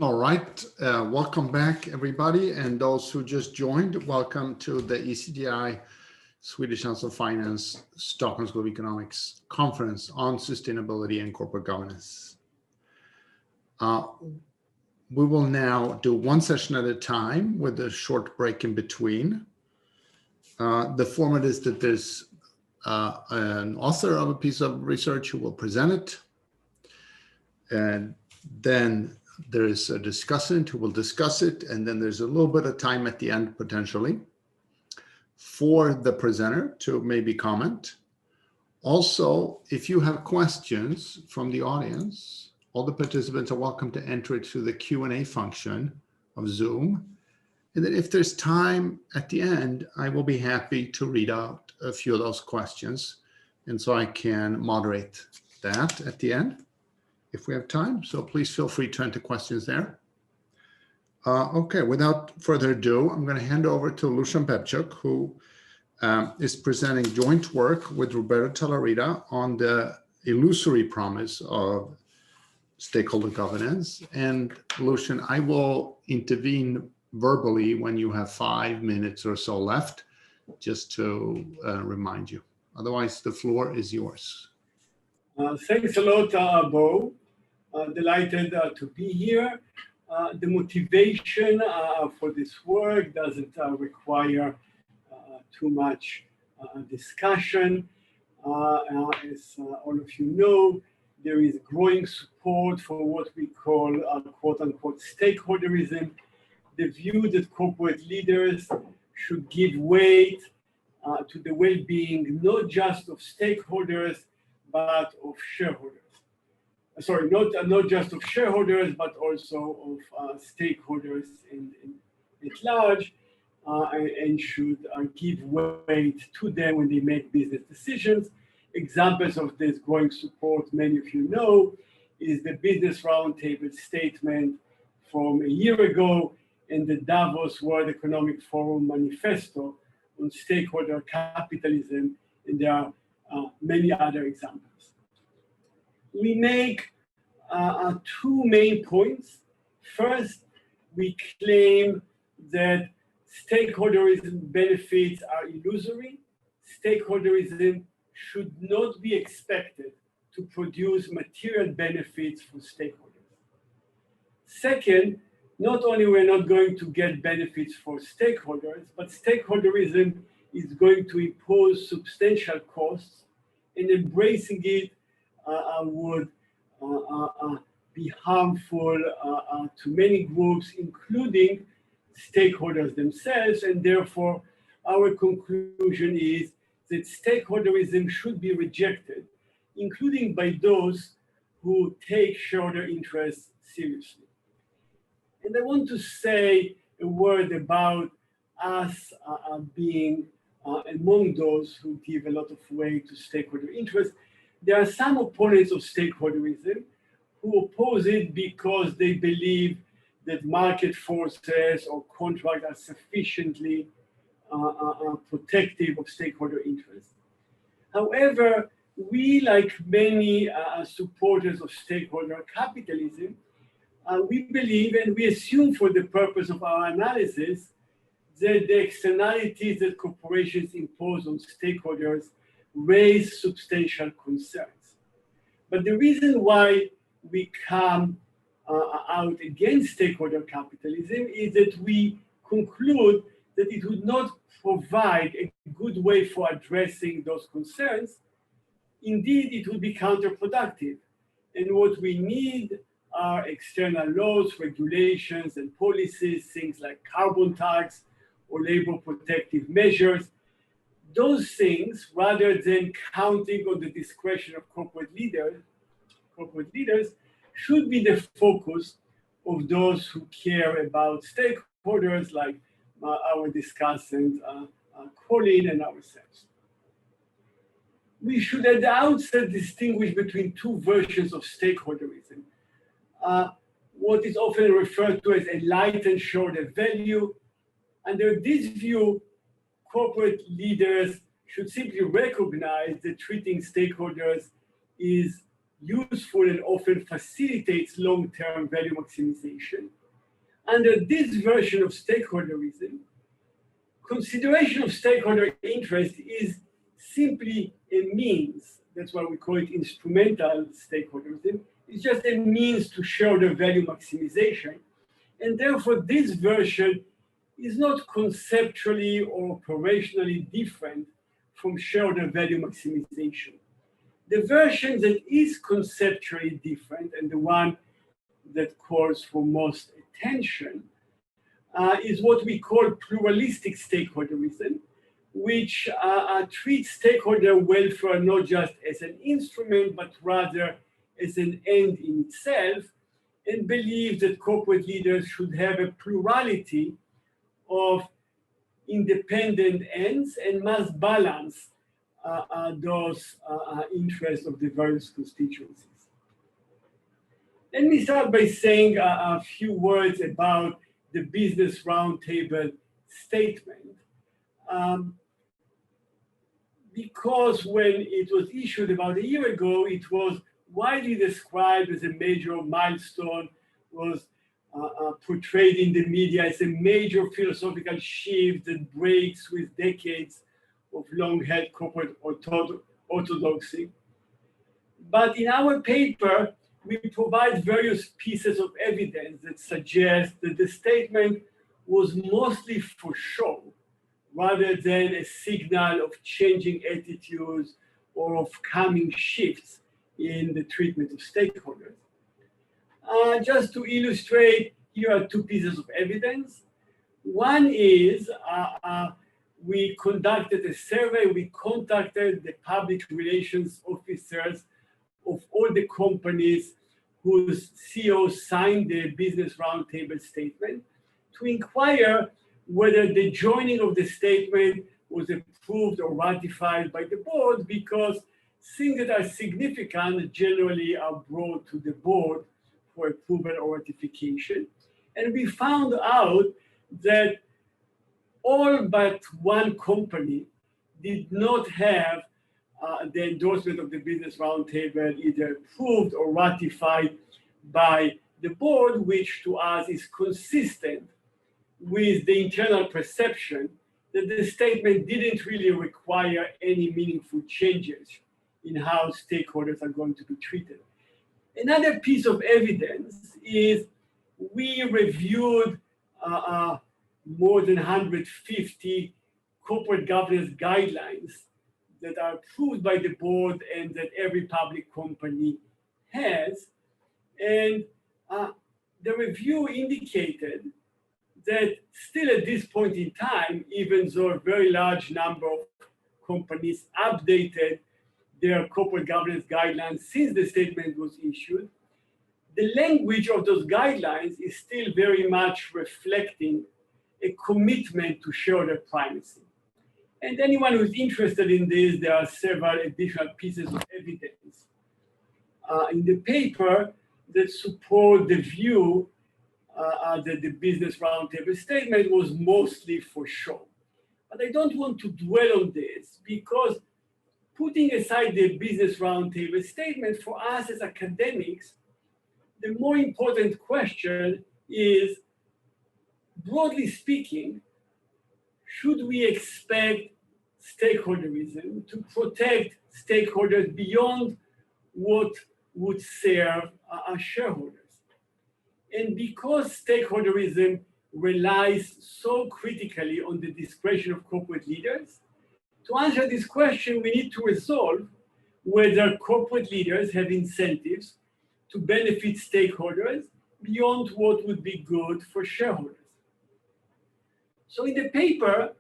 All right, welcome back everybody, and those who just joined, welcome to the ECGI Swedish Council of Finance Stockholm School of Economics Conference on Sustainability and Corporate Governance. We will now do one session at a time with a short break in between. The format is that there's an author of a piece of research who will present it, and then there is a discussant who will discuss it, and then there's a little bit of time at the end potentially for the presenter to maybe comment. Also, if you have questions from the audience, all the participants are welcome to enter it through the Q&A function of Zoom. And then if there's time at the end, I will be happy to read out a few of those questions. And so I can moderate that at the end if we have time. So please feel free to enter questions there. Okay, without further ado, I'm going to hand over to Lucian Bebchuk, who is presenting joint work with Roberto Tallarita on the illusory promise of stakeholder governance. And Lucian, I will intervene verbally when you have 5 minutes or so left, just to remind you. Otherwise, the floor is yours. Thanks a lot, Bo. Delighted to be here. The motivation for this work doesn't require too much discussion. As all of you know, there is growing support for what we call quote-unquote stakeholderism, the view that corporate leaders should give weight to the well-being not just of stakeholders, but of shareholders. Sorry, not just of shareholders, but also of stakeholders at large, and should give weight to them when they make business decisions. Examples of this growing support, many of you know, is the Business Roundtable statement from a year ago and the Davos World Economic Forum manifesto on stakeholder capitalism, and there are many other examples. We make two main points. First, we claim that stakeholderism benefits are illusory. Stakeholderism should not be expected to produce material benefits for stakeholders. Second, not only we're not going to get benefits for stakeholders, but stakeholderism is going to impose substantial costs, and embracing it would be harmful to many groups, including stakeholders themselves, and therefore our conclusion is that stakeholderism should be rejected, including by those who take shareholder interests seriously. And I want to say a word about us being among those who give a lot of weight to stakeholder interests. There are some opponents of stakeholderism who oppose it because they believe that market forces or contracts are sufficiently protective of stakeholder interests. However, we, like many supporters of stakeholder capitalism, we believe and we assume for the purpose of our analysis that the externalities that corporations impose on stakeholders raise substantial concerns. But the reason why we come out against stakeholder capitalism is that we conclude that it would not provide a good way for addressing those concerns. Indeed, it would be counterproductive. And what we need are external laws, regulations, and policies, things like carbon tax or labor protective measures. Those things, rather than counting on the discretion of corporate leaders, should be the focus of those who care about stakeholders like our discussant, Colin, and ourselves. We should at the outset distinguish between two versions of stakeholderism. What is often referred to as enlightened shareholder value. Under this view, corporate leaders should simply recognize that treating stakeholders is useful and often facilitates long-term value maximization. Under this version of stakeholderism, consideration of stakeholder interest is simply a means. That's why we call it instrumental stakeholderism. It's just a means to shareholder value maximization. And therefore, this version is not conceptually or operationally different from shareholder value maximization. The version that is conceptually different, and the one that calls for most attention, is what we call pluralistic stakeholderism, which treats stakeholder welfare not just as an instrument, but rather as an end in itself, and believes that corporate leaders should have a plurality of independent ends and must balance those interests of the various constituencies. Let me start by saying a few words about the Business Roundtable statement. Because when it was issued about a year ago, it was widely described as a major milestone, was portrayed in the media as a major philosophical shift that breaks with decades of long-held corporate orthodoxy. But in our paper, we provide various pieces of evidence that suggest that the statement was mostly for show, rather than a signal of changing attitudes or of coming shifts in the treatment of stakeholders. Just to illustrate, here are two pieces of evidence. One is we conducted a survey. We contacted the public relations officers of all the companies whose CEOs signed the Business Roundtable statement to inquire whether the joining of the statement was approved or ratified by the board, because things that are significant generally are brought to the board for approval or ratification. And we found out that all but one company did not have the endorsement of the Business Roundtable either approved or ratified by the board, which to us is consistent with the internal perception that the statement didn't really require any meaningful changes in how stakeholders are going to be treated. Another piece of evidence is we reviewed more than 150 corporate governance guidelines that are approved by the board and that every public company has. And the review indicated that still at this point in time, even though a very large number of companies updated their corporate governance guidelines since the statement was issued, the language of those guidelines is still very much reflecting a commitment to shareholder primacy. And anyone who's interested in this, there are several additional pieces of evidence in the paper that support the view that the Business Roundtable statement was mostly for show. But I don't want to dwell on this, because putting aside the Business Roundtable statement, for us as academics, the more important question is, broadly speaking, should we expect stakeholderism to protect stakeholders beyond what would serve our shareholders? And because stakeholderism relies so critically on the discretion of corporate leaders, to answer this question, we need to resolve whether corporate leaders have incentives to benefit stakeholders beyond what would be good for shareholders. So in the paper,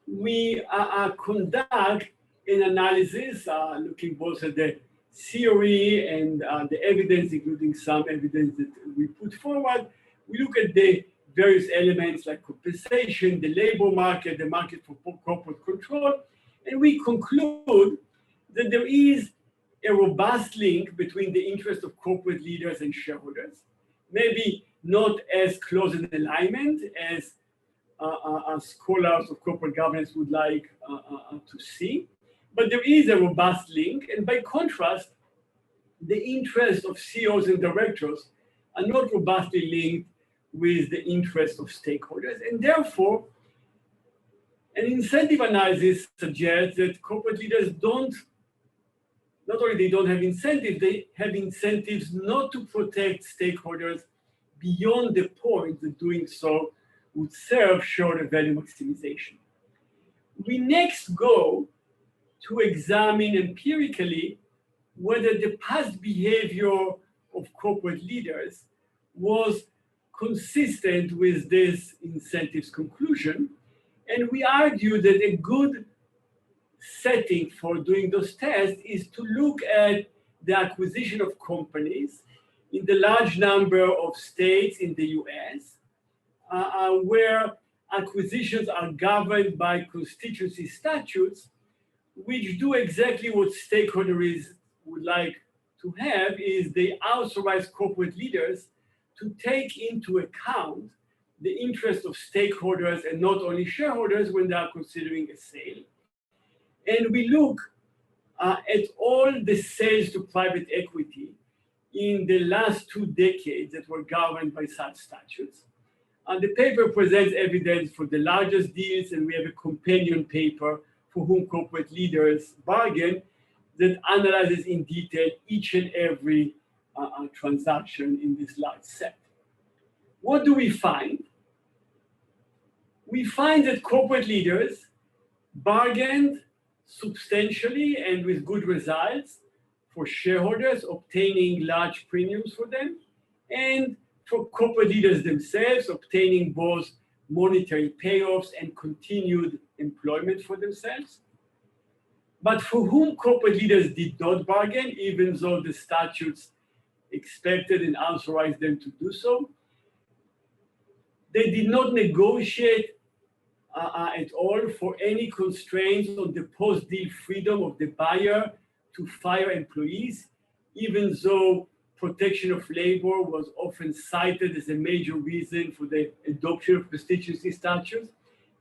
we conduct an analysis looking both at the theory and the evidence, including some evidence that we put forward. We look at the various elements like compensation, the labor market, the market for corporate control, and we conclude that there is a robust link between the interest of corporate leaders and shareholders, maybe not as close an alignment as scholars of corporate governance would like to see, but there is a robust link. And by contrast, the interests of CEOs and directors are not robustly linked with the interests of stakeholders. And therefore, an incentive analysis suggests that corporate leaders not only they don't have incentives, they have incentives not to protect stakeholders beyond the point that doing so would serve shareholder value maximization. We next go to examine empirically whether the past behavior of corporate leaders was consistent with this incentives conclusion. And we argue that a good setting for doing those tests is to look at the acquisition of companies in the large number of states in the US, where acquisitions are governed by constituency statutes, which do exactly what stakeholders would like to have, is they authorize corporate leaders to take into account the interest of stakeholders and not only shareholders when they are considering a sale. And we look at all the sales to private equity in the last 2 decades that were governed by such statutes. The paper presents evidence for the largest deals, and we have a companion paper for whom corporate leaders bargain that analyzes in detail each and every transaction in this large set. What do we find? We find that corporate leaders bargained substantially and with good results for shareholders, obtaining large premiums for them, and for corporate leaders themselves, obtaining both monetary payoffs and continued employment for themselves. But for whom corporate leaders did not bargain, even though the statutes expected and authorized them to do so, they did not negotiate at all for any constraints on the post-deal freedom of the buyer to fire employees, even though protection of labor was often cited as a major reason for the adoption of constituency statutes,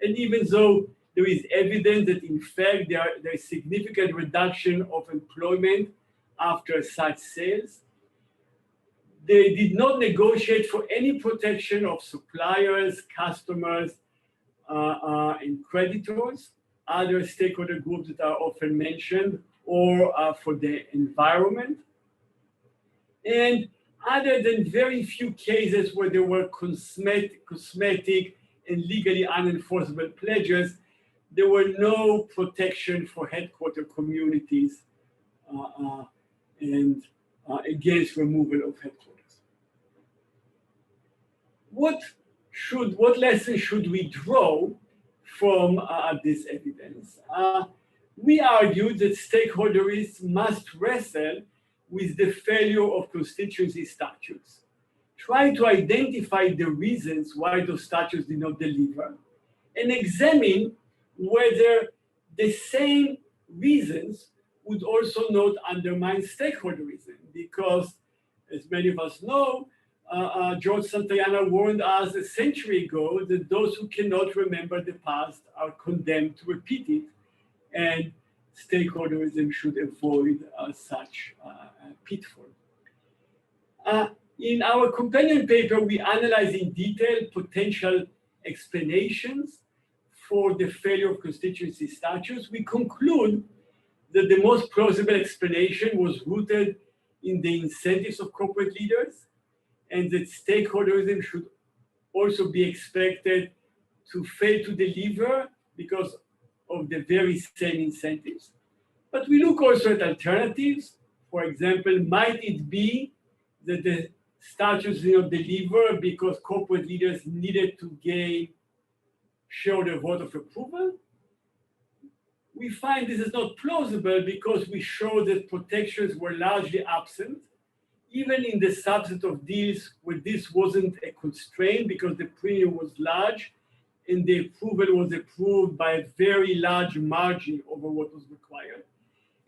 and even though there is evidence that in fact there is significant reduction of employment after such sales, they did not negotiate for any protection of suppliers, customers, and creditors, other stakeholder groups that are often mentioned, or for the environment. And other than very few cases where there were cosmetic and legally unenforceable pledges, there were no protection for headquarter communities and against removal of headquarters. What lessons should we draw from this evidence? We argue that stakeholders must wrestle with the failure of constituency statutes, try to identify the reasons why those statutes did not deliver, and examine whether the same reasons would also not undermine stakeholderism, because as many of us know, George Santayana warned us a century ago that those who cannot remember the past are condemned to repeat it, and stakeholderism should avoid such pitfall. In our companion paper, we analyze in detail potential explanations for the failure of constituency statutes. We conclude that the most plausible explanation was rooted in the incentives of corporate leaders, and that stakeholderism should also be expected to fail to deliver because of the very same incentives. But we look also at alternatives. For example, might it be that the statutes did not deliver because corporate leaders needed to gain shareholder vote of approval? We find this is not plausible because we show that protections were largely absent, even in the subset of deals where this wasn't a constraint because the premium was large and the approval was approved by a very large margin over what was required.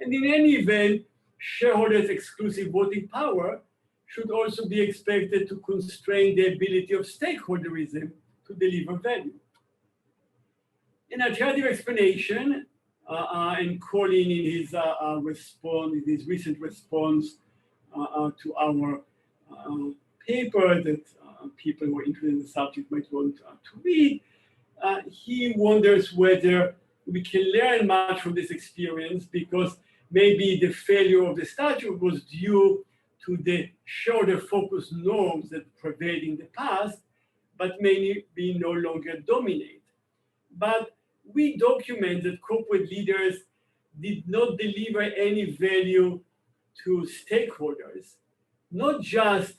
And in any event, shareholders' exclusive voting power should also be expected to constrain the ability of stakeholderism to deliver value. An alternative explanation, and Colin in his recent response to our paper that people who are interested in the subject might want to read. He wonders whether we can learn much from this experience, because maybe the failure of the statute was due to the shorter focus norms that prevailed in the past, but may be no longer dominate. But we document that corporate leaders did not deliver any value to stakeholders, not just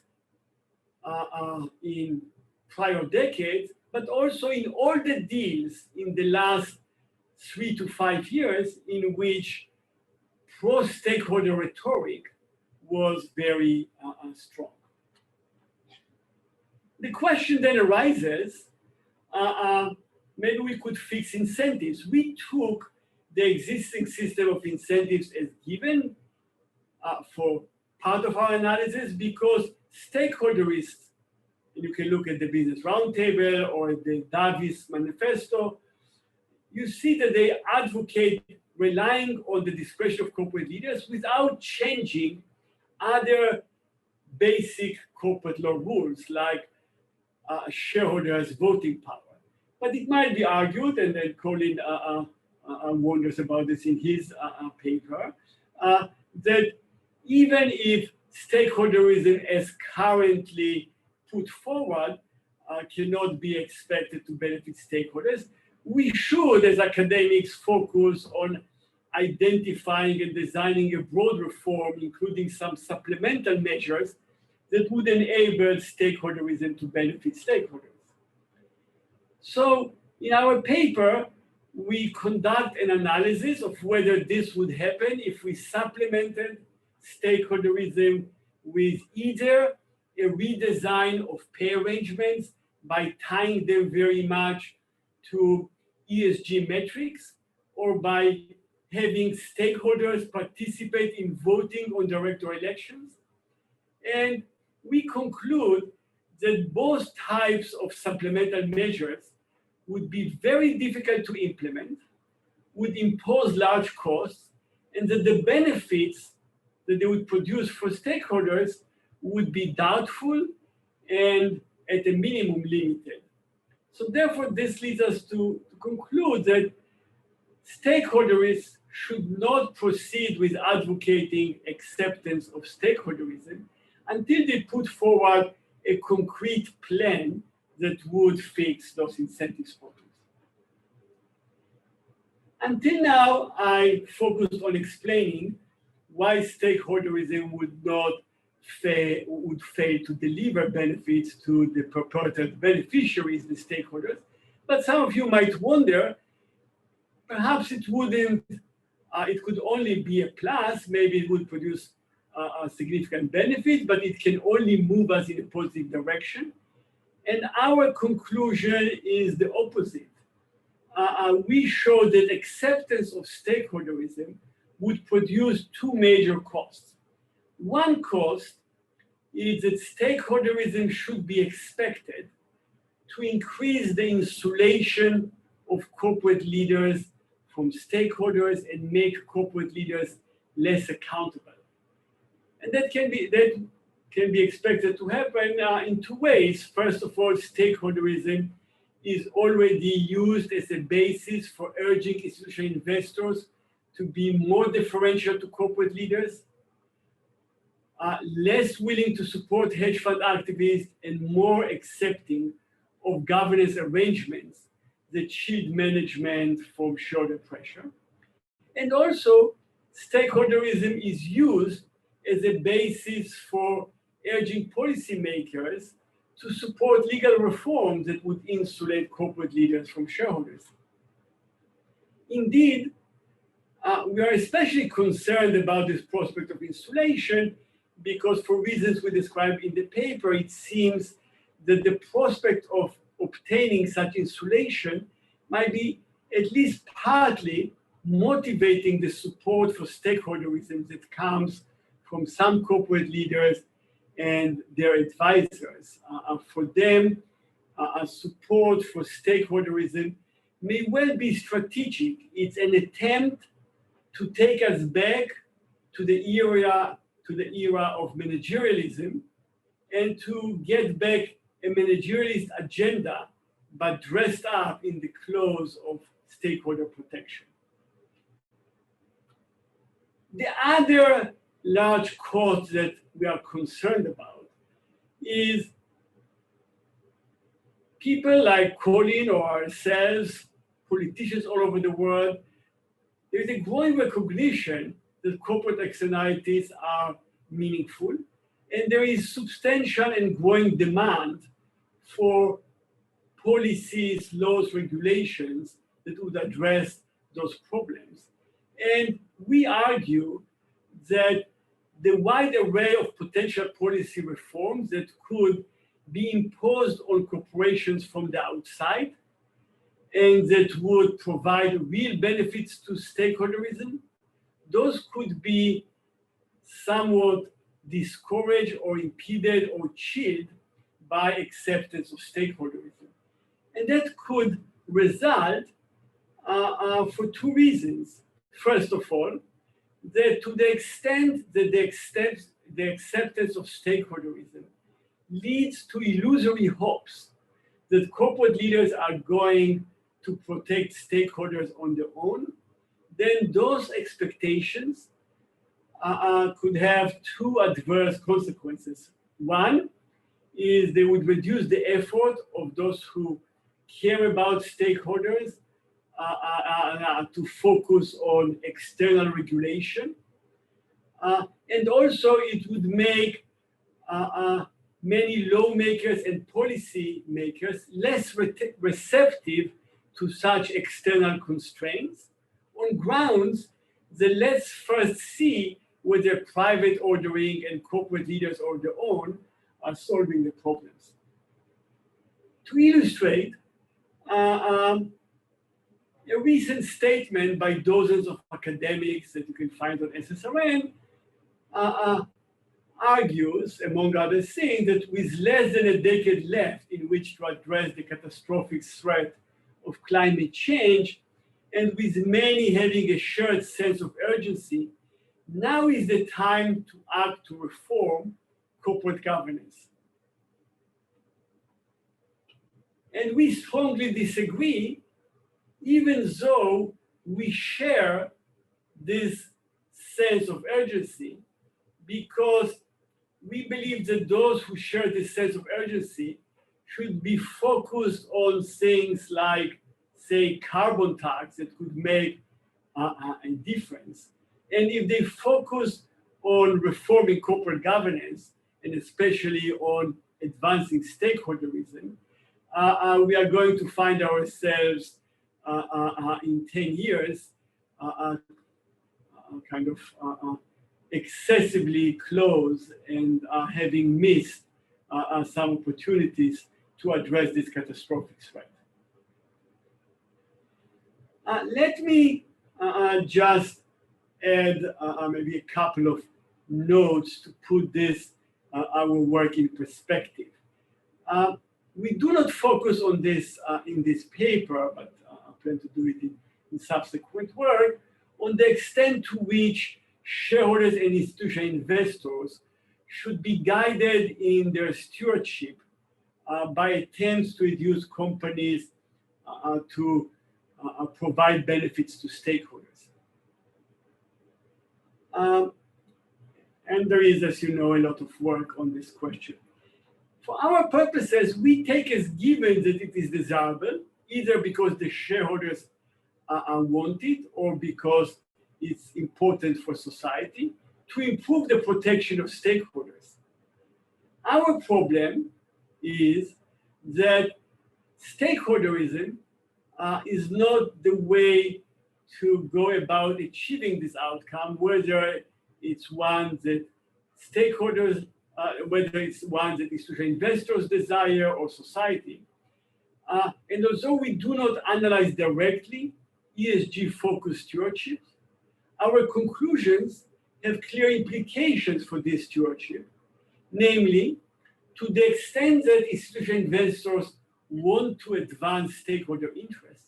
in prior decades, but also in all the deals in the last 3 to 5 years in which pro-stakeholder rhetoric was very strong. The question then arises, maybe we could fix incentives. We took the existing system of incentives as given for part of our analysis, because stakeholderists, and you can look at the Business Roundtable or the Davis Manifesto, you see that they advocate relying on the discretion of corporate leaders without changing other basic corporate law rules like shareholders' voting power. But it might be argued, and then Colin wonders about this in his paper, that even if stakeholderism as currently put forward cannot be expected to benefit stakeholders, we should, as academics, focus on identifying and designing a broad reform, including some supplemental measures that would enable stakeholderism to benefit stakeholders. So in our paper, we conduct an analysis of whether this would happen if we supplemented stakeholderism with either a redesign of pay arrangements by tying them very much to ESG metrics, or by having stakeholders participate in voting on director elections. And we conclude that both types of supplemental measures would be very difficult to implement, would impose large costs, and that the benefits that they would produce for stakeholders would be doubtful and at a minimum limited. So therefore, this leads us to conclude that stakeholders should not proceed with advocating acceptance of stakeholderism until they put forward a concrete plan that would fix those incentives problems. Until now, I focused on explaining why stakeholderism would fail to deliver benefits to the purported beneficiaries, the stakeholders. But some of you might wonder, perhaps it wouldn't, it could only be a plus, maybe it would produce a significant benefit, but it can only move us in a positive direction. And our conclusion is the opposite. We show that acceptance of stakeholderism would produce two major costs. One cost is that stakeholderism should be expected to increase the insulation of corporate leaders from stakeholders and make corporate leaders less accountable. And that can be expected to happen in two ways. First of all, stakeholderism is already used as a basis for urging institutional investors to be more deferential to corporate leaders, less willing to support hedge fund activists, and more accepting of governance arrangements that shield management from shareholder pressure. And also, stakeholderism is used as a basis for urging policymakers to support legal reforms that would insulate corporate leaders from shareholders. Indeed, we are especially concerned about this prospect of insulation because, for reasons we describe in the paper, it seems that the prospect of obtaining such insulation might be at least partly motivating the support for stakeholderism that comes from some corporate leaders and their advisors. For them, support for stakeholderism may well be strategic. It's an attempt to take us back to the era to the era of managerialism and to get back a managerialist agenda, but dressed up in the clothes of stakeholder protection. The other large cause that we are concerned about is people like Colin or ourselves, politicians all over the world. There's a growing recognition that corporate externalities are meaningful, and there is substantial and growing demand for policies, laws, regulations that would address those problems. And we argue that the wide array of potential policy reforms that could be imposed on corporations from the outside and that would provide real benefits to stakeholderism, those could be somewhat discouraged or impeded or chilled by acceptance of stakeholderism. And that could result for two reasons. First of all, that to the extent that the acceptance of stakeholderism leads to illusory hopes that corporate leaders are going to protect stakeholders on their own, then those expectations could have two adverse consequences. One is they would reduce the effort of those who care about stakeholders to focus on external regulation. And also it would make many lawmakers and policy makers less receptive to such external constraints on grounds that let's first see whether private ordering and corporate leaders on their own are solving the problems. To illustrate, a recent statement by dozens of academics that you can find on SSRN argues, among other things, that with less than a decade left in which to address the catastrophic threat of climate change, and with many having a shared sense of urgency, now is the time to act to reform corporate governance. And we strongly disagree, even though we share this sense of urgency, because we believe that those who share this sense of urgency should be focused on things like, say, carbon tax that could make a difference. And if they focus on reforming corporate governance, and especially on advancing stakeholderism, we are going to find ourselves in 10 years kind of excessively close and having missed some opportunities to address this catastrophic threat. Let me just add maybe a couple of notes to put this our work in perspective. We do not focus on this in this paper, but I plan to do it in subsequent work, on the extent to which shareholders and institutional investors should be guided in their stewardship by attempts to induce companies to provide benefits to stakeholders. And there is, as you know, a lot of work on this question. For our purposes, we take as given that it is desirable, either because the shareholders want it or because it's important for society, to improve the protection of stakeholders. Our problem is that stakeholderism is not the way to go about achieving this outcome, whether it's one that stakeholders, whether it's one that institutional investors desire or society. And although we do not analyze directly ESG-focused stewardship, our conclusions have clear implications for this stewardship, namely, to the extent that institutional investors want to advance stakeholder interests,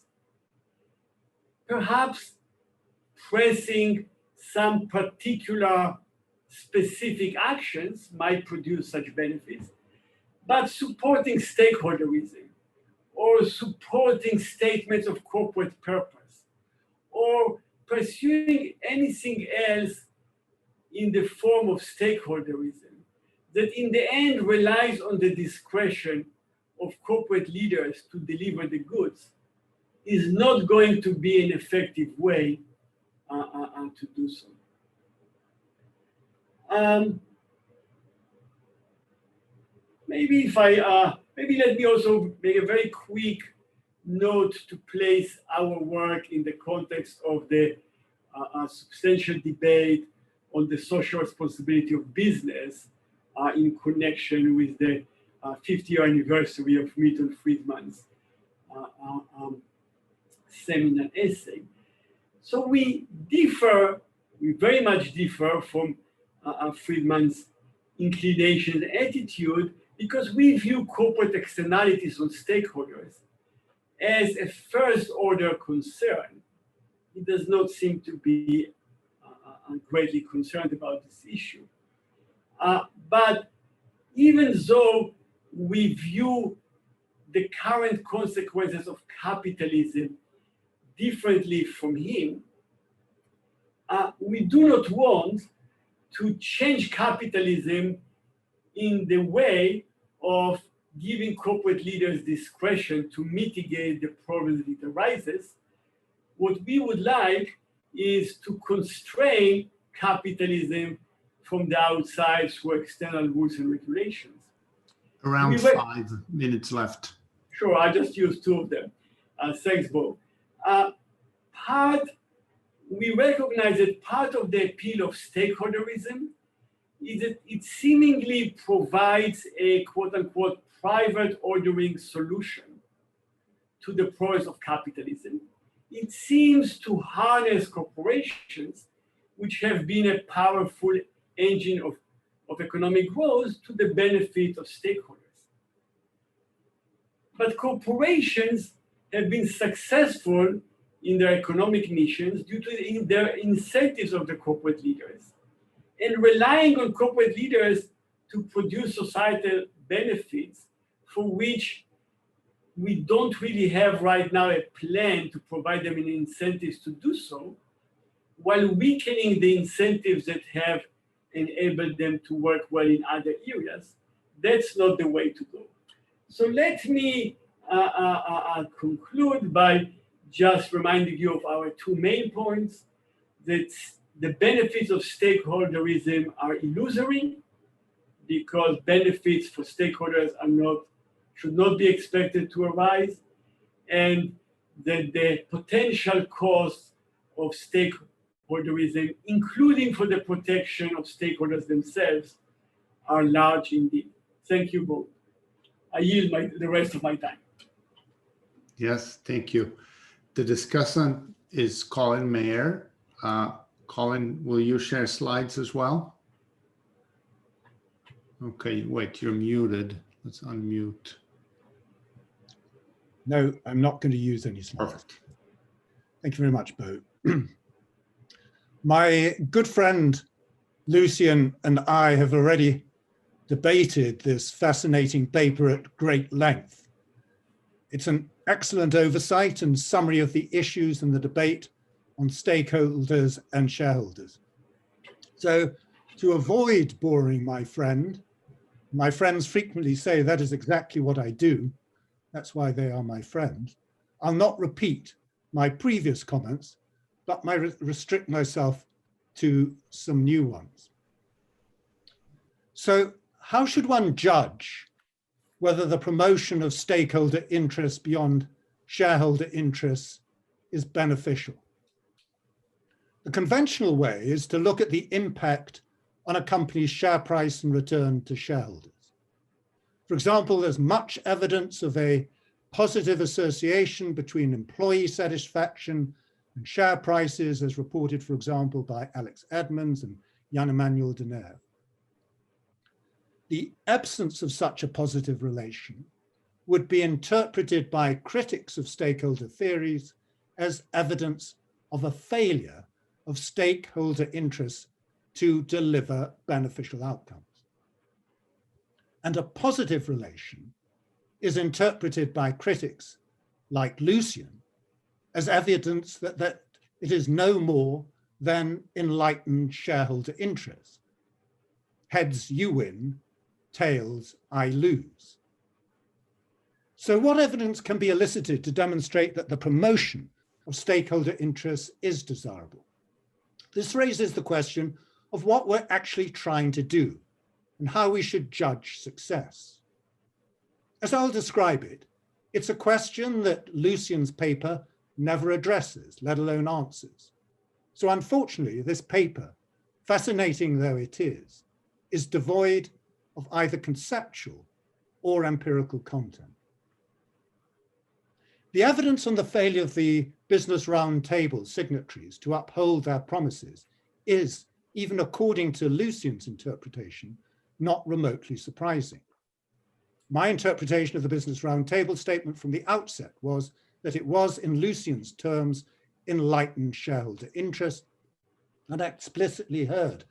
perhaps pressing some particular specific actions might produce such benefits, but supporting stakeholderism or supporting statements of corporate purpose or pursuing anything else in the form of stakeholderism that in the end relies on the discretion of corporate leaders to deliver the goods is not going to be an effective way to do so. Maybe let me also make a very quick note to place our work in the context of the substantial debate on the social responsibility of business in connection with the 50th anniversary of Milton Friedman's seminal essay. So we very much differ from Friedman's inclination and attitude because we view corporate externalities on stakeholders as a first-order concern. He does not seem to be greatly concerned about this issue. But even though we view the current consequences of capitalism differently from him, we do not want to change capitalism in the way of giving corporate leaders discretion to mitigate the problems that it arises. What we would like is to constrain capitalism from the outside through external rules and regulations. Around 5 minutes left. Sure, I just used 2 of them. Thanks, Bo. We recognize that part of the appeal of stakeholderism is that it seemingly provides a quote-unquote private ordering solution to the problems of capitalism. It seems to harness corporations, which have been a powerful engine of economic growth, to the benefit of stakeholders. But corporations have been successful in their economic missions due to their incentives of the corporate leaders. And relying on corporate leaders to produce societal benefits for which we don't really have right now a plan to provide them in incentives to do so, while weakening the incentives that have enabled them to work well in other areas, that's not the way to go. So let me conclude by just reminding you of our 2 main points, that the benefits of stakeholderism are illusory because benefits for stakeholders should not be expected to arise, and that the potential costs of stakeholderism, including for the protection of stakeholders themselves, are large indeed. Thank you both. I yield the rest of my time. Yes, thank you. The discussant is Colin Mayer. Colin, will you share slides as well? Okay, wait, you're muted. Let's unmute. No, I'm not going to use any slides. Perfect. Thank you very much, Bo. My good friend Lucian and I have already debated this fascinating paper at great length. It's an excellent oversight and summary of the issues in the debate on stakeholders and shareholders. So to avoid boring my friends frequently say that is exactly what I do. That's why they are my friends. I'll not repeat my previous comments, but restrict myself to some new ones. So how should one judge whether the promotion of stakeholder interests beyond shareholder interests is beneficial? The conventional way is to look at the impact on a company's share price and return to shareholders. For example, there's much evidence of a positive association between employee satisfaction and share prices, as reported, for example, by Alex Edmonds and Jan-Emmanuel Denner. The absence of such a positive relation would be interpreted by critics of stakeholder theories as evidence of a failure of stakeholder interests to deliver beneficial outcomes. And a positive relation is interpreted by critics like Lucian as evidence that it is no more than enlightened shareholder interest. Heads you win, tails I lose. So what evidence can be elicited to demonstrate that the promotion of stakeholder interests is desirable? This raises the question of what we're actually trying to do and how we should judge success. As I'll describe it, it's a question that Lucian's paper never addresses, let alone answers. So unfortunately, this paper, fascinating though it is devoid of either conceptual or empirical content. The evidence on the failure of the Business Roundtable signatories to uphold their promises is, even according to Lucian's interpretation, not remotely surprising. My interpretation of the Business Roundtable statement from the outset was that it was, in Lucian's terms, enlightened shareholder interest, and I explicitly heard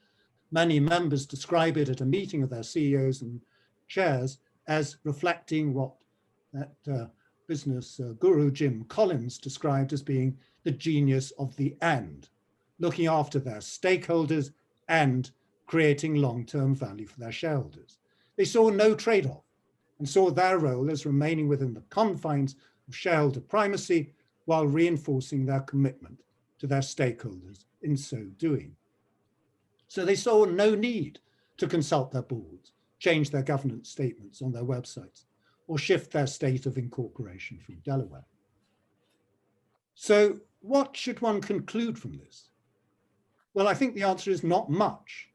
many members describe it at a meeting of their CEOs and chairs as reflecting what that business guru Jim Collins described as being the genius of the end, looking after their stakeholders and creating long-term value for their shareholders. They saw no trade-off and saw their role as remaining within the confines of shareholder primacy while reinforcing their commitment to their stakeholders in so doing. So they saw no need to consult their boards, change their governance statements on their websites, or shift their state of incorporation from Delaware. So what should one conclude from this? Well, I think the answer is not much,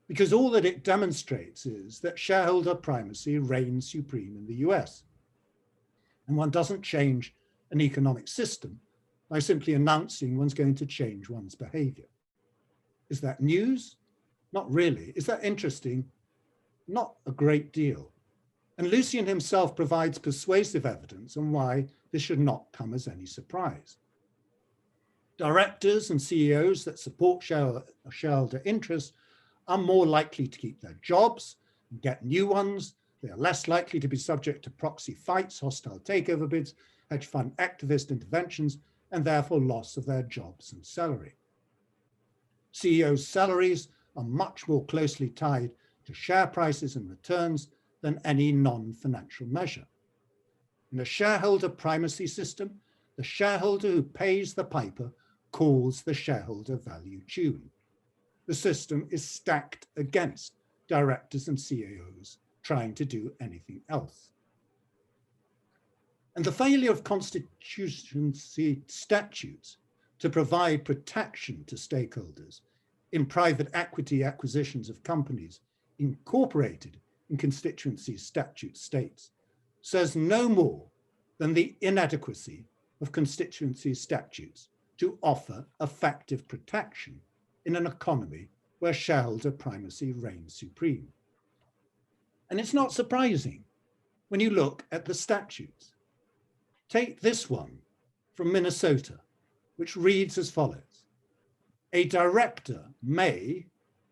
because all that it demonstrates is that shareholder primacy reigns supreme in the US. And one doesn't change an economic system by simply announcing one's going to change one's behavior. Is that news? Not really. Is that interesting? Not a great deal. And Lucian himself provides persuasive evidence on why this should not come as any surprise. Directors and CEOs that support shareholder interests are more likely to keep their jobs and get new ones. They are less likely to be subject to proxy fights, hostile takeover bids, hedge fund activist interventions, and therefore loss of their jobs and salary. CEOs' salaries are much more closely tied to share prices and returns than any non-financial measure. In a shareholder primacy system, the shareholder who pays the piper calls the shareholder value tune. The system is stacked against directors and CEOs trying to do anything else. And the failure of constituency statutes to provide protection to stakeholders in private equity acquisitions of companies incorporated in constituency statute states says no more than the inadequacy of constituency statutes to offer effective protection in an economy where shareholder primacy reigns supreme. And it's not surprising when you look at the statutes. Take this one from Minnesota, which reads as follows: a director may,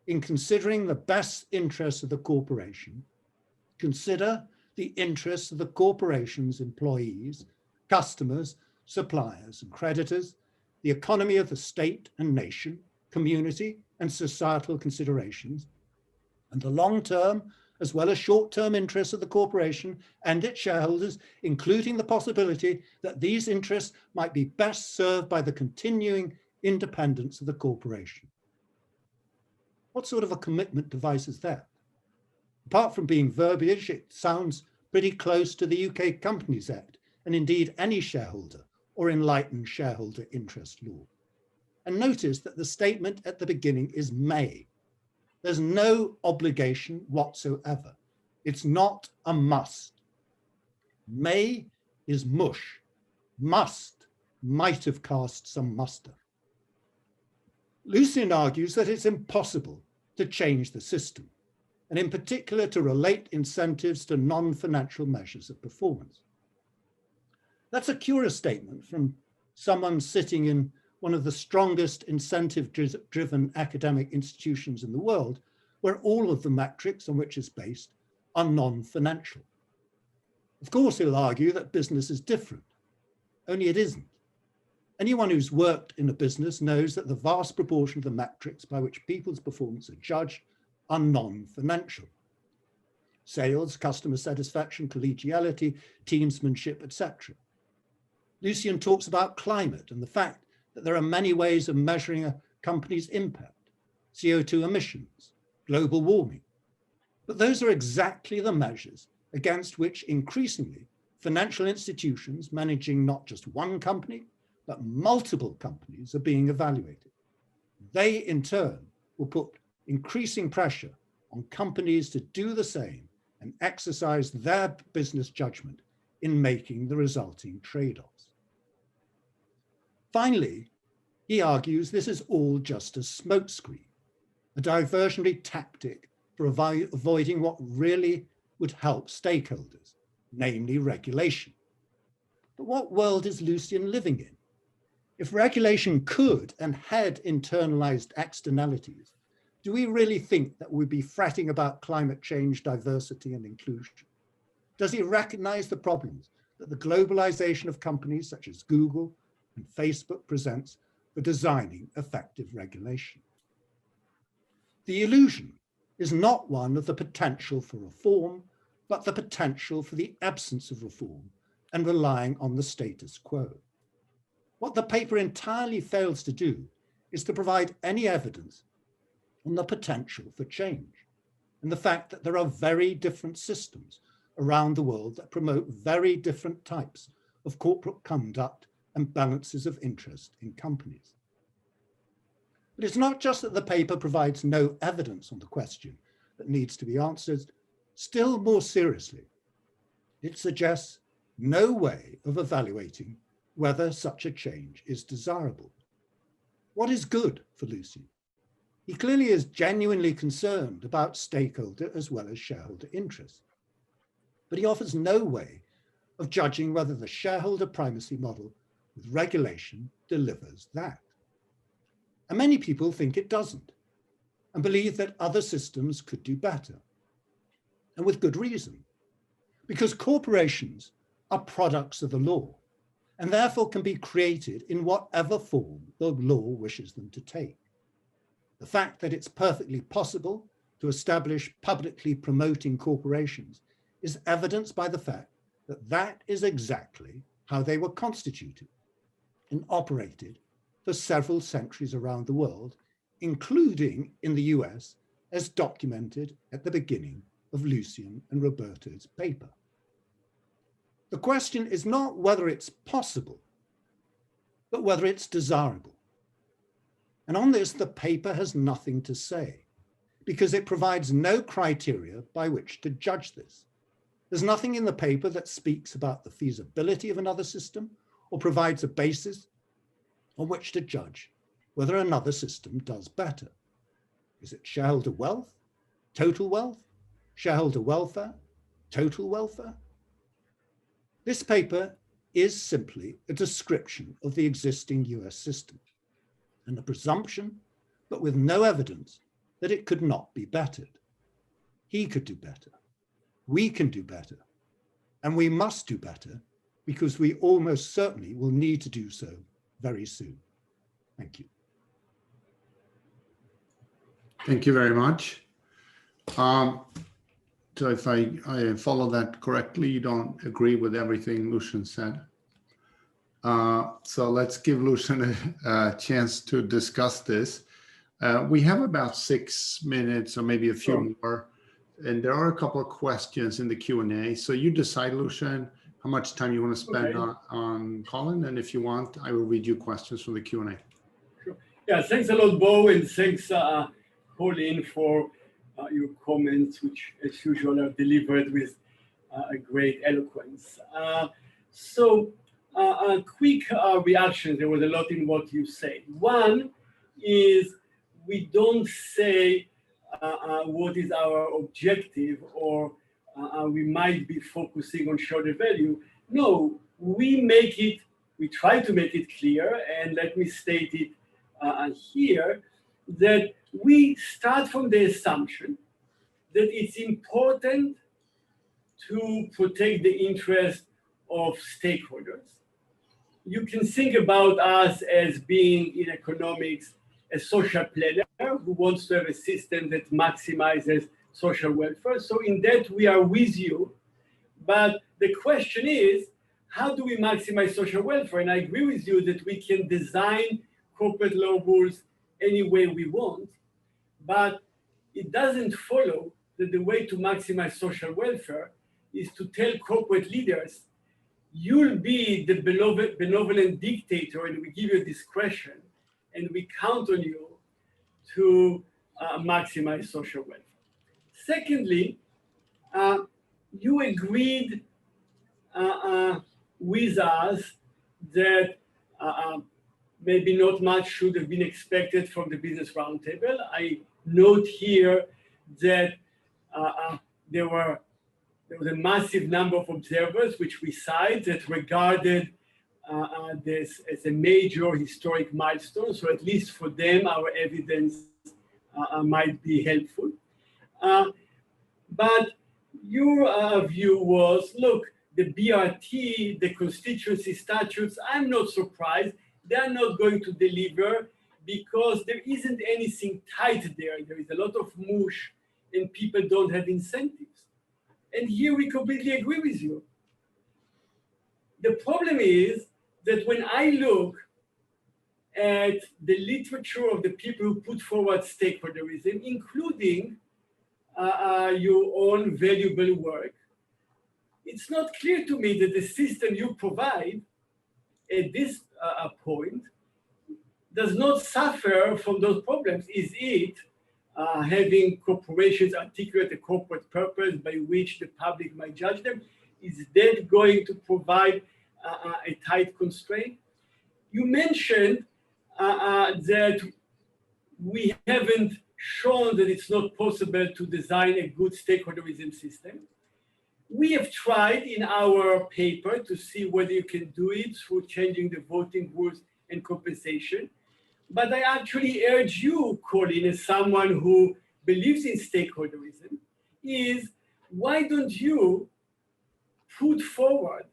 in considering the best interests of the corporation, consider the interests of the corporation's employees, customers, suppliers, and creditors, the economy of the state and nation, community, and societal considerations, and the long-term as well as short-term interests of the corporation and its shareholders, including the possibility that these interests might be best served by the continuing independence of the corporation. What sort of a commitment device is that? Apart from being verbiage, it sounds pretty close to the UK Companies Act, and indeed any shareholder or enlightened shareholder interest law. And notice that the statement at the beginning is may. There's no obligation whatsoever. It's not a must. May is mush. Must might have cast some muster. Lucian argues that it's impossible to change the system, and in particular to relate incentives to non-financial measures of performance. That's a curious statement from someone sitting in one of the strongest incentive-driven academic institutions in the world, where all of the metrics on which it's based are non-financial. Of course, he'll argue that business is different, only it isn't. Anyone who's worked in a business knows that the vast proportion of the metrics by which people's performance are judged are non-financial. Sales, customer satisfaction, collegiality, teamsmanship, etc. Lucian talks about climate and the fact that there are many ways of measuring a company's impact, CO2 emissions, global warming. But those are exactly the measures against which increasingly financial institutions managing not just one company, but multiple companies are being evaluated. They in turn will put increasing pressure on companies to do the same and exercise their business judgment in making the resulting trade-offs. Finally, he argues this is all just a smokescreen, a diversionary tactic for avoiding what really would help stakeholders, namely regulation. But what world is Lucian living in? If regulation could and had internalized externalities, do we really think that we'd be fretting about climate change, diversity, and inclusion? Does he recognize the problems that the globalization of companies such as Google and Facebook presents for designing effective regulation? The illusion is not one of the potential for reform, but the potential for the absence of reform and relying on the status quo. What the paper entirely fails to do is to provide any evidence on the potential for change and the fact that there are very different systems around the world that promote very different types of corporate conduct and balances of interest in companies. But it's not just that the paper provides no evidence on the question that needs to be answered. Still more seriously, it suggests no way of evaluating whether such a change is desirable. What is good for Lucian? He clearly is genuinely concerned about stakeholder as well as shareholder interests, but he offers no way of judging whether the shareholder primacy model with regulation delivers that. And many people think it doesn't and believe that other systems could do better. And with good reason, because corporations are products of the law and therefore can be created in whatever form the law wishes them to take. The fact that it's perfectly possible to establish publicly promoting corporations is evidenced by the fact that that is exactly how they were constituted and operated for several centuries around the world, including in the US, as documented at the beginning of Lucian and Roberto's paper. The question is not whether it's possible, but whether it's desirable. And on this, the paper has nothing to say because it provides no criteria by which to judge this. There's nothing in the paper that speaks about the feasibility of another system or provides a basis on which to judge whether another system does better. Is it shareholder wealth, total wealth, shareholder welfare, total welfare? This paper is simply a description of the existing US system and a presumption, but with no evidence that it could not be bettered. He could do better. We can do better. And we must do better because we almost certainly will need to do so very soon. Thank you. Thank you very much. So if I follow that correctly, you don't agree with everything Lucian said. So let's give Lucian a chance to discuss this. We have about 6 minutes or maybe a few more, and there are a couple of questions in the Q&A. So you decide, Lucian, how much time you want to spend on Colin, and if you want, I will read you questions from the Q&A. Sure. Yeah, thanks a lot, Bo, and thanks, Colin, for your comments, which as usual are delivered with a great eloquence. So a quick reaction, there was a lot in what you said. One is we don't say what is our objective or we might be focusing on shareholder value. No, we we try to make it clear, and let me state it here, that we start from the assumption that it's important to protect the interest of stakeholders. You can think about us as being, in economics, a social planner who wants to have a system that maximizes social welfare. So in that, we are with you. But the question is, how do we maximize social welfare? And I agree with you that we can design corporate law rules any way we want, but it doesn't follow that the way to maximize social welfare is to tell corporate leaders, you'll be the benevolent dictator and we give you discretion and we count on you to maximize social welfare. Secondly, you agreed with us that maybe not much should have been expected from the Business Roundtable. I note here that there was a massive number of observers, which we cite, that regarded this as a major historic milestone. So at least for them, our evidence might be helpful. But your view was, look, the BRT, the constituency statutes, I'm not surprised. They're not going to deliver because there isn't anything tight there. There is a lot of mush and people don't have incentives. And here we completely agree with you. The problem is that when I look at the literature of the people who put forward stakeholderism, including your own valuable work, it's not clear to me that the system you provide at this point does not suffer from those problems. Is it having corporations articulate a corporate purpose by which the public might judge them? Is that going to provide a tight constraint? You mentioned that we haven't shown that it's not possible to design a good stakeholderism system. We have tried in our paper to see whether you can do it through changing the voting rules and compensation. But I actually urge you, Colin, as someone who believes in stakeholderism, is why don't you put forward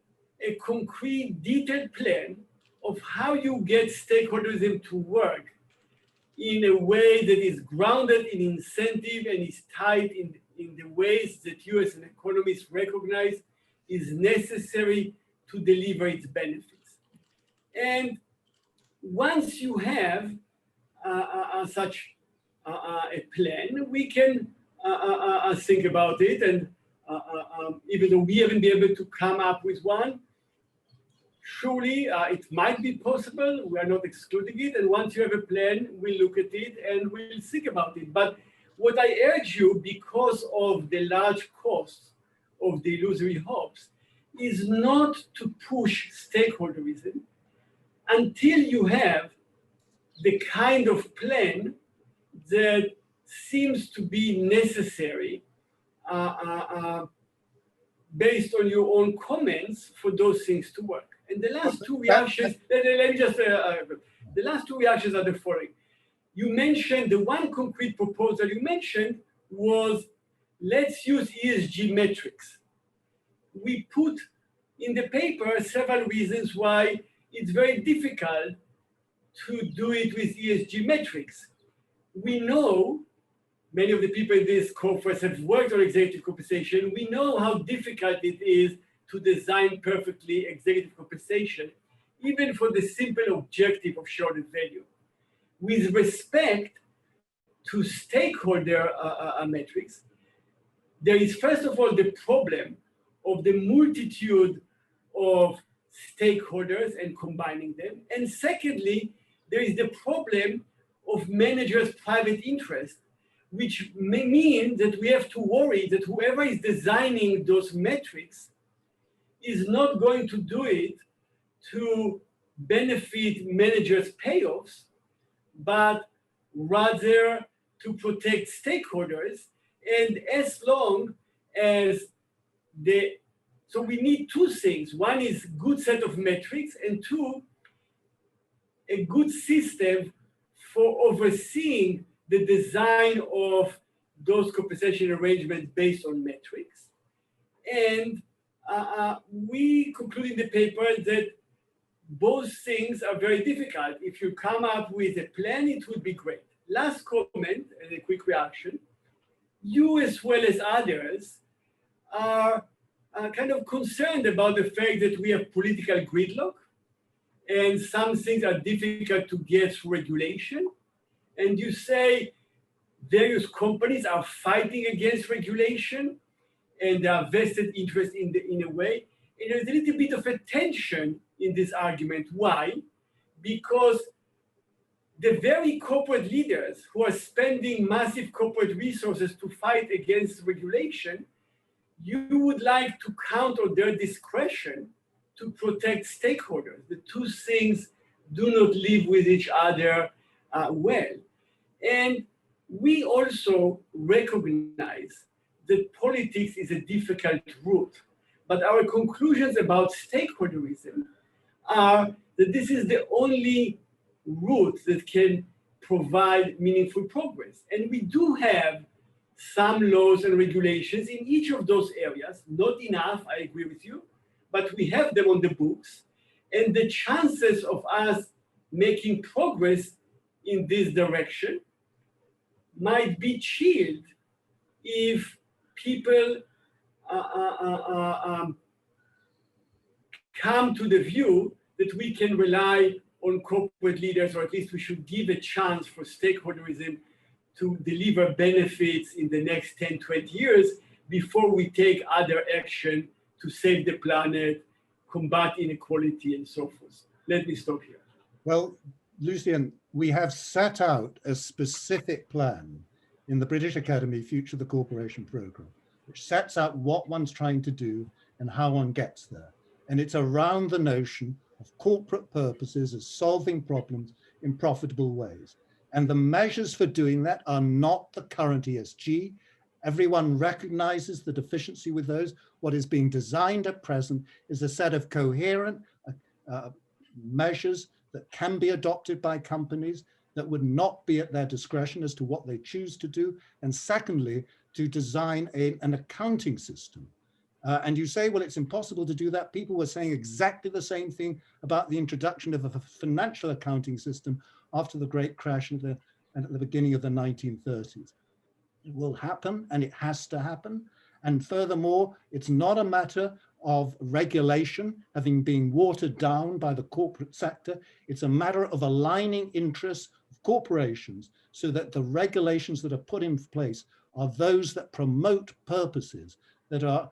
a concrete, detailed plan of how you get stakeholderism to work in a way that is grounded in incentive and is tied in the ways that you as an economist recognize is necessary to deliver its benefits. And once you have such a plan, we can think about it. And even though we haven't been able to come up with one, surely it might be possible. We are not excluding it. And once you have a plan, we'll look at it and we'll think about it. But what I urge you, because of the large costs of the illusory hopes, is not to push stakeholderism until you have the kind of plan that seems to be necessary based on your own comments for those things to work. And the last two reactions, the last two reactions are the following. You mentioned, the one concrete proposal you mentioned was, let's use ESG metrics. We put in the paper several reasons why it's very difficult to do it with ESG metrics. We know, many of the people in this conference have worked on executive compensation. We know how difficult it is to design perfectly executive compensation, even for the simple objective of shareholder value. With respect to stakeholder metrics, there is first of all the problem of the multitude of stakeholders and combining them. And secondly, there is the problem of managers' private interest, which may mean that we have to worry that whoever is designing those metrics is not going to do it to benefit managers' payoffs, but rather to protect stakeholders. And as long as the So we need two things. One is good set of metrics, and two, a good system for overseeing the design of those compensation arrangements based on metrics. And we conclude in the paper that both things are very difficult. If you come up with a plan, it would be great. Last comment and a quick reaction. You, as well as others, are kind of concerned about the fact that we have political gridlock and some things are difficult to get through regulation. And you say various companies are fighting against regulation and there are vested interest in a way. And there's a little bit of a tension in this argument. Why? Because the very corporate leaders who are spending massive corporate resources to fight against regulation, you would like to count on their discretion to protect stakeholders. The two things do not live with each other well. And we also recognize that politics is a difficult route. But our conclusions about stakeholderism are that this is the only route that can provide meaningful progress. And we do have some laws and regulations in each of those areas, not enough, I agree with you, but we have them on the books. And the chances of us making progress in this direction might be chilled if people come to the view that we can rely on corporate leaders, or at least we should give a chance for stakeholderism to deliver benefits in the next 10, 20 years before we take other action to save the planet, combat inequality, and so forth. Let me stop here. Well, Lucian, we have set out a specific plan in the British Academy Future the Corporation program, which sets out what one's trying to do and how one gets there. And it's around the notion of corporate purposes as solving problems in profitable ways. And the measures for doing that are not the current ESG. Everyone recognizes the deficiency with those. What is being designed at present is a set of coherent measures that can be adopted by companies that would not be at their discretion as to what they choose to do. And secondly, to design an accounting system. And you say, well, it's impossible to do that. People were saying exactly the same thing about the introduction of a financial accounting system after the great crash at the beginning of the 1930s. It will happen, and it has to happen. And furthermore, it's not a matter of regulation having been watered down by the corporate sector. It's a matter of aligning interests of corporations so that the regulations that are put in place are those that promote purposes that are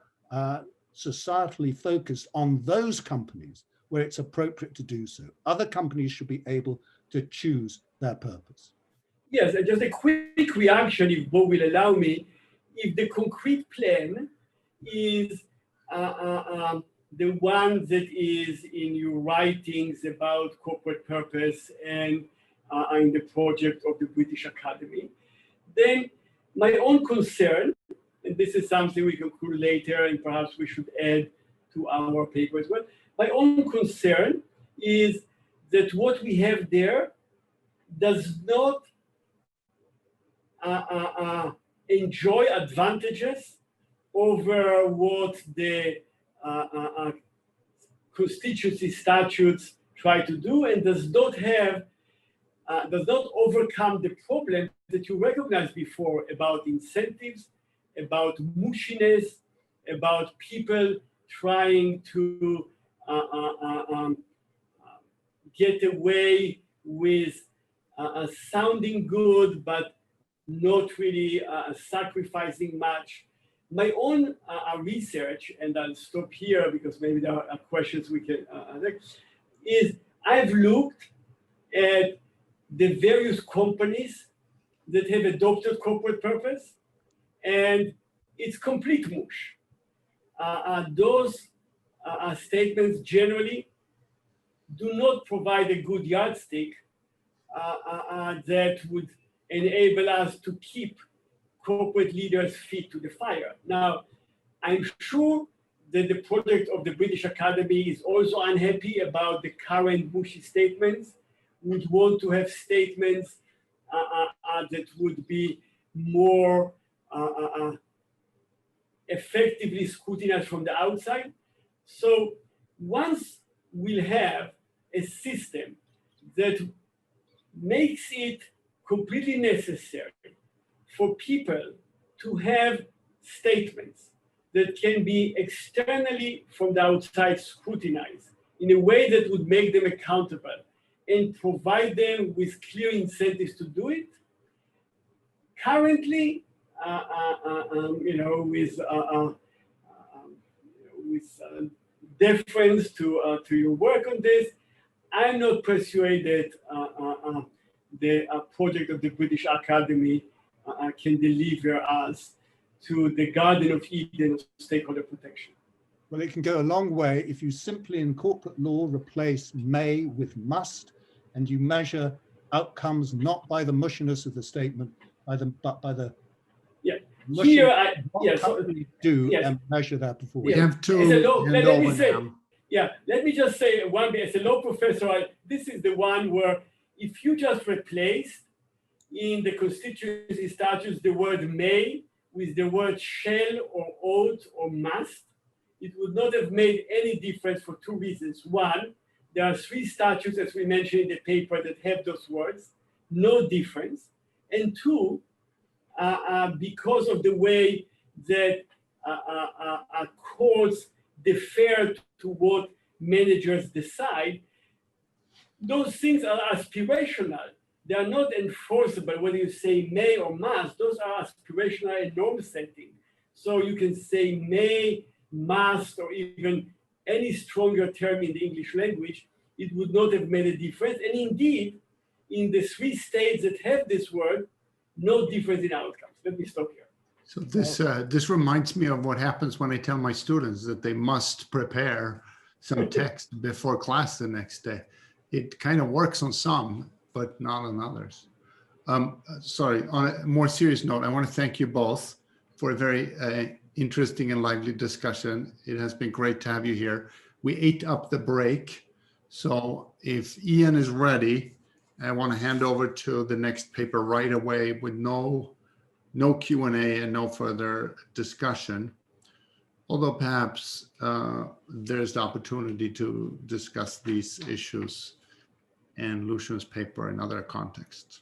societally focused on those companies where it's appropriate to do so. Other companies should be able to choose their purpose. Yes, just a quick reaction, if Bo will allow me. If the concrete plan is the one that is in your writings about corporate purpose and in the project of the British Academy, then my own concern, and this is something we can conclude later and perhaps we should add to our paper as well, my own concern is that what we have there does not enjoy advantages over what the constituency statutes try to do, and does not overcome the problem that you recognized before about incentives, about mushiness, about people trying to get away with sounding good, but not really sacrificing much. My own research, and I'll stop here because maybe there are questions we can is I've looked at the various companies that have adopted corporate purpose, and it's complete mush. Those statements generally do not provide a good yardstick that would enable us to keep corporate leaders' feet to the fire. Now, I'm sure that the project of the British Academy is also unhappy about the current mushy statements, would want to have statements that would be more effectively scrutinized from the outside. So once we'll have a system that makes it completely necessary for people to have statements that can be externally from the outside scrutinized in a way that would make them accountable and provide them with clear incentives to do it. Currently, with deference to your work on this, I'm not persuaded the project of the British Academy can deliver us to the Garden of Eden of stakeholder protection. Well, it can go a long way if you simply in corporate law replace may with must, and you measure outcomes not by the mushiness of the statement, but by the Here, and measure that before. We have to let me just say one bit. As a law professor, this is the one where if you just replace in the constituency statutes the word may with the word shall or ought or must, it would not have made any difference for two reasons. One, there are 3 statutes, as we mentioned in the paper, that have those words, no difference. And two, because of the way that courts defer to what managers decide, those things are aspirational. They are not enforceable, whether you say may or must. Those are aspirational and norm setting. So you can say may, must, or even any stronger term in the English language. It would not have made a difference. And indeed, in the 3 states that have this word, no difference in outcomes. Let me stop here. So this reminds me of what happens when I tell my students that they must prepare some text before class the next day. It kind of works on some, but not on others. Sorry, on a more serious note, I want to thank you both for a very interesting and lively discussion. It has been great to have you here. We ate up the break. So if Ian is ready, I want to hand over to the next paper right away with no Q&A and no further discussion. Although perhaps there's the opportunity to discuss these issues and Lucian's paper in other contexts.